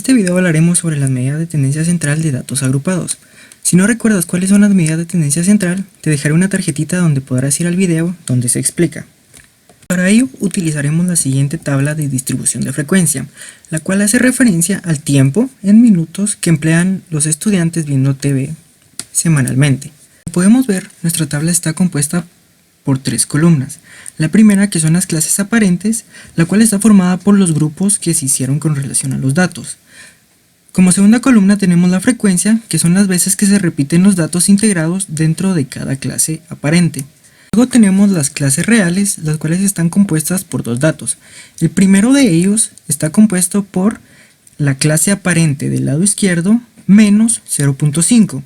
este video hablaremos sobre las medidas de tendencia central de datos agrupados. Si no recuerdas cuáles son las medidas de tendencia central, te dejaré una tarjetita donde podrás ir al video donde se explica. Para ello utilizaremos la siguiente tabla de distribución de frecuencia, la cual hace referencia al tiempo en minutos que emplean los estudiantes viendo TV semanalmente. Como podemos ver, nuestra tabla está compuesta por tres columnas. La primera, que son las clases aparentes, la cual está formada por los grupos que se hicieron con relación a los datos. Como segunda columna tenemos la frecuencia, que son las veces que se repiten los datos integrados dentro de cada clase aparente. Luego tenemos las clases reales, las cuales están compuestas por dos datos. El primero de ellos está compuesto por la clase aparente del lado izquierdo menos 0.5.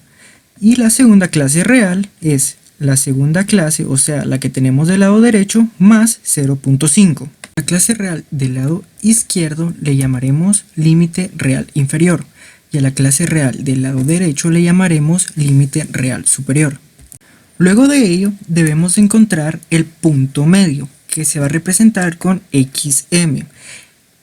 Y la segunda clase real es la segunda clase, o sea, la que tenemos del lado derecho, más 0.5. La clase real del lado izquierdo le llamaremos límite real inferior, y a la clase real del lado derecho le llamaremos límite real superior. Luego de ello, debemos encontrar el punto medio, que se va a representar con XM.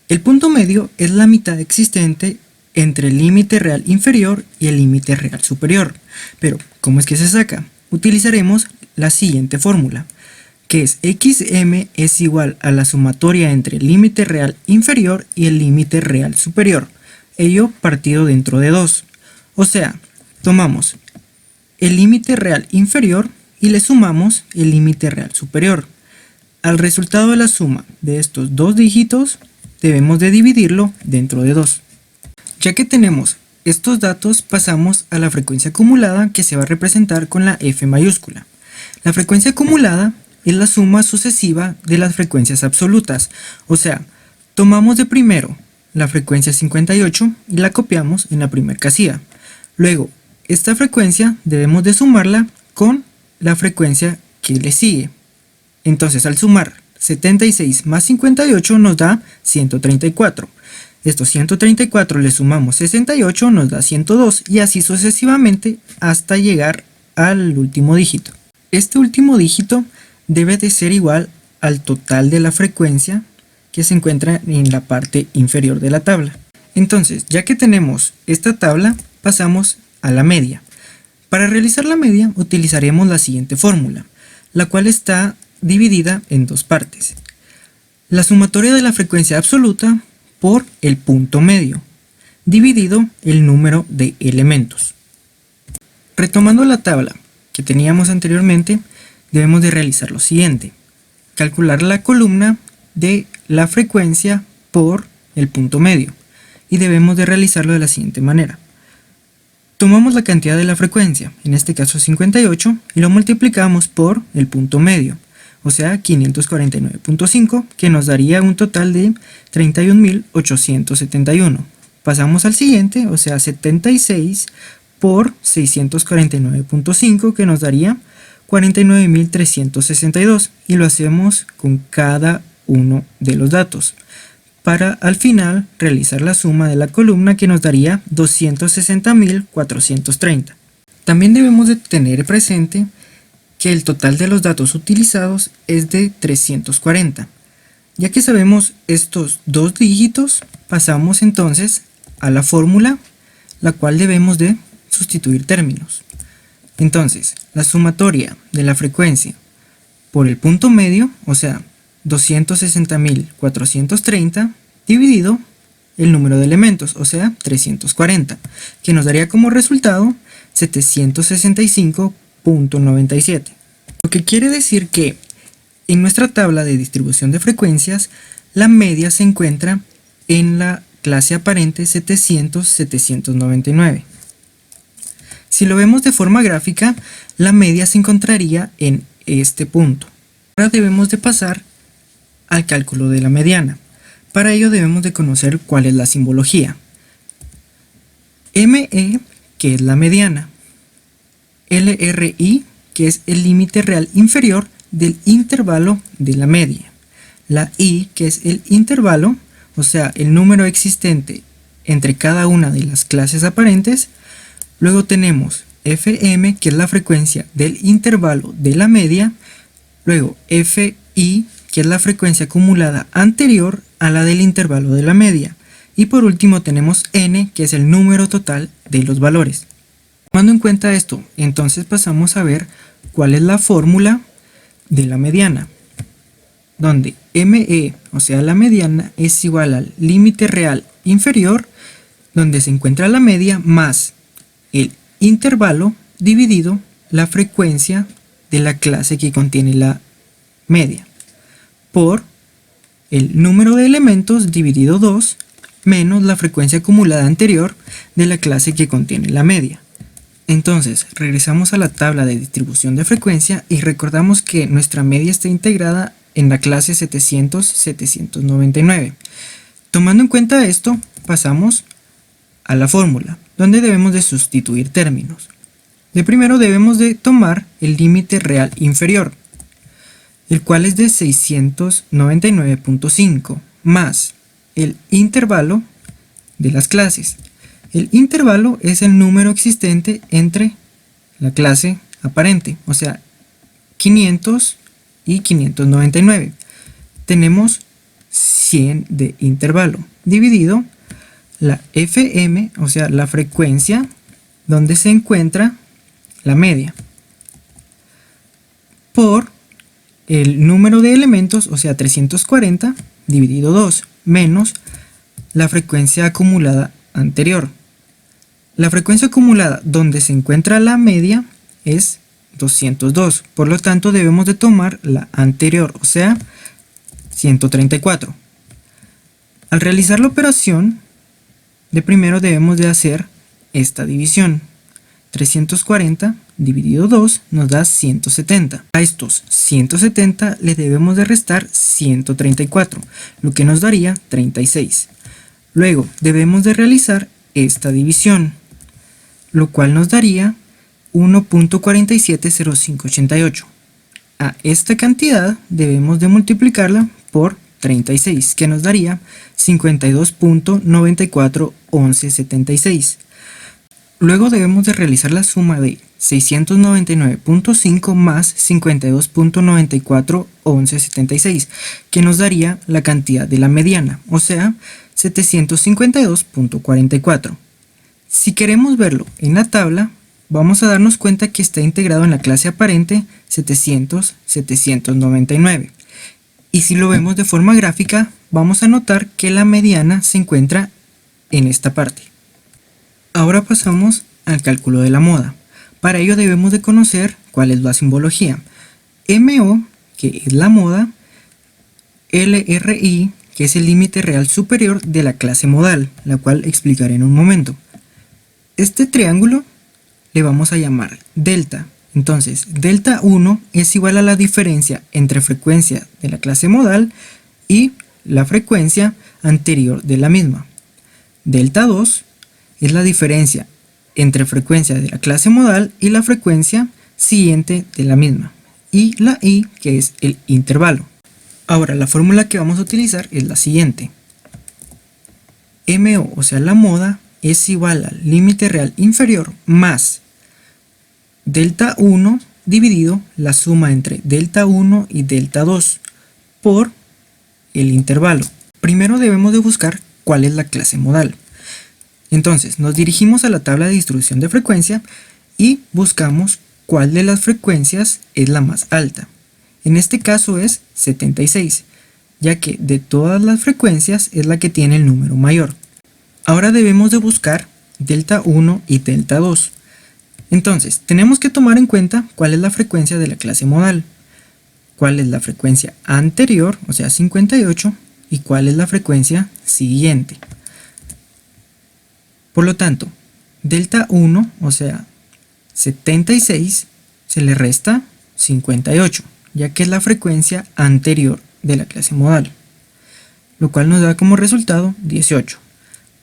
El punto medio es la mitad existente entre el límite real inferior y el límite real superior. Pero, ¿cómo es que se saca? Utilizaremos la siguiente fórmula, que es XM es igual a la sumatoria entre el límite real inferior y el límite real superior, ello partido dentro de 2. O sea, tomamos el límite real inferior y le sumamos el límite real superior. Al resultado de la suma de estos dos dígitos, debemos de dividirlo dentro de 2. Ya que tenemos estos datos, pasamos a la frecuencia acumulada, que se va a representar con la F mayúscula. La frecuencia acumulada es la suma sucesiva de las frecuencias absolutas, o sea, tomamos de primero la frecuencia 58 y la copiamos en la primera casilla. Luego, esta frecuencia debemos de sumarla con la frecuencia que le sigue. Entonces, al sumar 76 más 58 nos da 134. Estos 134 le sumamos 68, nos da 102 y así sucesivamente hasta llegar al último dígito. Este último dígito debe de ser igual al total de la frecuencia que se encuentra en la parte inferior de la tabla. Entonces, ya que tenemos esta tabla, pasamos a la media. Para realizar la media utilizaremos la siguiente fórmula, la cual está dividida en dos partes. La sumatoria de la frecuencia absoluta por el punto medio, dividido el número de elementos. Retomando la tabla que teníamos anteriormente, debemos de realizar lo siguiente: calcular la columna de la frecuencia por el punto medio, y debemos de realizarlo de la siguiente manera. Tomamos la cantidad de la frecuencia, en este caso 58, y lo multiplicamos por el punto medio, o sea 549.5, que nos daría un total de 31.871. Pasamos al siguiente, o sea 76 por 649.5, que nos daría 49.362, y lo hacemos con cada uno de los datos, para al final realizar la suma de la columna, que nos daría 260.430. También debemos de tener presente que el total de los datos utilizados es de 340. Ya que sabemos estos dos dígitos, pasamos entonces a la fórmula, la cual debemos de sustituir términos. Entonces, la sumatoria de la frecuencia por el punto medio, o sea 260.430, dividido el número de elementos, o sea 340, que nos daría como resultado 765.97. Lo que quiere decir que en nuestra tabla de distribución de frecuencias, la media se encuentra en la clase aparente 700-799. Si lo vemos de forma gráfica, la media se encontraría en este punto. Ahora debemos de pasar al cálculo de la mediana. Para ello debemos de conocer cuál es la simbología. ME, que es la mediana. LRI, que es el límite real inferior del intervalo de la media. La I, que es el intervalo, o sea, el número existente entre cada una de las clases aparentes. Luego tenemos FM, que es la frecuencia del intervalo de la media. Luego FI, que es la frecuencia acumulada anterior a la del intervalo de la media. Y por último tenemos n, que es el número total de los valores. Tomando en cuenta esto, entonces pasamos a ver cuál es la fórmula de la mediana, donde ME, o sea la mediana, es igual al límite real inferior, donde se encuentra la media, más el intervalo dividido la frecuencia de la clase que contiene la media, por el número de elementos dividido 2, menos la frecuencia acumulada anterior de la clase que contiene la media. Entonces, regresamos a la tabla de distribución de frecuencia y recordamos que nuestra media está integrada en la clase 700-799. Tomando en cuenta esto, pasamos a la fórmula, donde debemos de sustituir términos. De primero debemos de tomar el límite real inferior, el cual es de 699.5, más el intervalo de las clases. El intervalo es el número existente entre la clase aparente, o sea, 500 y 599. Tenemos 100 de intervalo, dividido la FM, o sea, la frecuencia donde se encuentra la media, por el número de elementos, o sea, 340, dividido 2, menos la frecuencia acumulada anterior. La frecuencia acumulada donde se encuentra la media es 202, por lo tanto debemos de tomar la anterior, o sea, 134. Al realizar la operación, de primero debemos de hacer esta división. 340 dividido 2 nos da 170. A estos 170 le debemos de restar 134, lo que nos daría 36. Luego debemos de realizar esta división, lo cual nos daría 1.470588. A esta cantidad debemos de multiplicarla por 36, que nos daría 52.941176. Luego debemos de realizar la suma de 699.5 más 52.941176, que nos daría la cantidad de la mediana, o sea, 752.44. Si queremos verlo en la tabla, vamos a darnos cuenta que está integrado en la clase aparente 700-799. Y si lo vemos de forma gráfica, vamos a notar que la mediana se encuentra en esta parte. Ahora pasamos al cálculo de la moda. Para ello debemos de conocer cuál es la simbología. MO, que es la moda, LRI, que es el límite real superior de la clase modal, la cual explicaré en un momento. Este triángulo le vamos a llamar delta. Entonces, delta 1 es igual a la diferencia entre frecuencia de la clase modal y la frecuencia anterior de la misma. Delta 2 es la diferencia entre frecuencia de la clase modal y la frecuencia siguiente de la misma. Y la I, que es el intervalo. Ahora, la fórmula que vamos a utilizar es la siguiente. MO, o sea, la moda, es igual al límite real inferior más delta 1 dividido la suma entre delta 1 y delta 2 por el intervalo. Primero debemos de buscar cuál es la clase modal. Entonces nos dirigimos a la tabla de distribución de frecuencia y buscamos cuál de las frecuencias es la más alta. En este caso es 76, ya que de todas las frecuencias es la que tiene el número mayor. Ahora debemos de buscar delta 1 y delta 2. Entonces, tenemos que tomar en cuenta cuál es la frecuencia de la clase modal, cuál es la frecuencia anterior, o sea 58, y cuál es la frecuencia siguiente. Por lo tanto, delta 1, o sea 76, se le resta 58, ya que es la frecuencia anterior de la clase modal, lo cual nos da como resultado 18.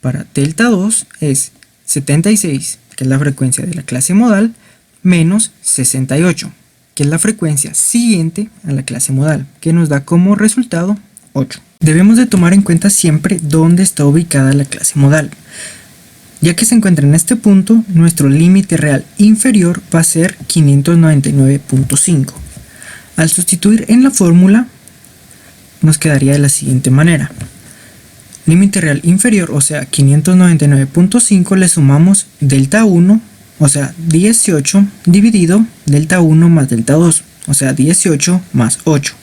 Para delta 2 es 76, que es la frecuencia de la clase modal, menos 68, que es la frecuencia siguiente a la clase modal, que nos da como resultado 8. Debemos de tomar en cuenta siempre dónde está ubicada la clase modal. Ya que se encuentra en este punto, nuestro límite real inferior va a ser 599.5. Al sustituir en la fórmula, nos quedaría de la siguiente manera. límite real inferior, o sea 599.5, le sumamos delta 1, o sea 18 dividido delta 1 más delta 2, o sea 18 más 8.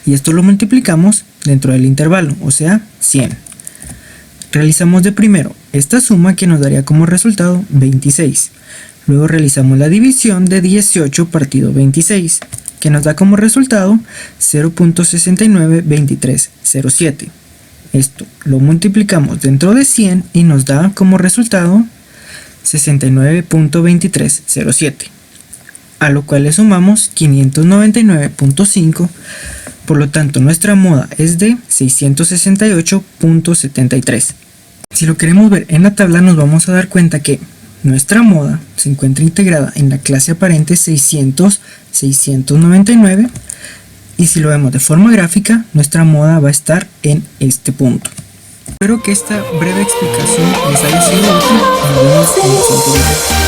Y esto lo multiplicamos dentro del intervalo, o sea 100. Realizamos de primero esta suma que nos daría como resultado 26. Luego realizamos la división de 18 partido 26, que nos da como resultado 0.692307. Esto lo multiplicamos dentro de 100 y nos da como resultado 69.2307, a lo cual le sumamos 599.5, por lo tanto nuestra moda es de 668.73. Si lo queremos ver en la tabla, nos vamos a dar cuenta que nuestra moda se encuentra integrada en la clase aparente 600-699, y si lo vemos de forma gráfica, nuestra moda va a estar en este punto. Espero que esta breve explicación les haya sido útil y nos vemos en el siguiente video.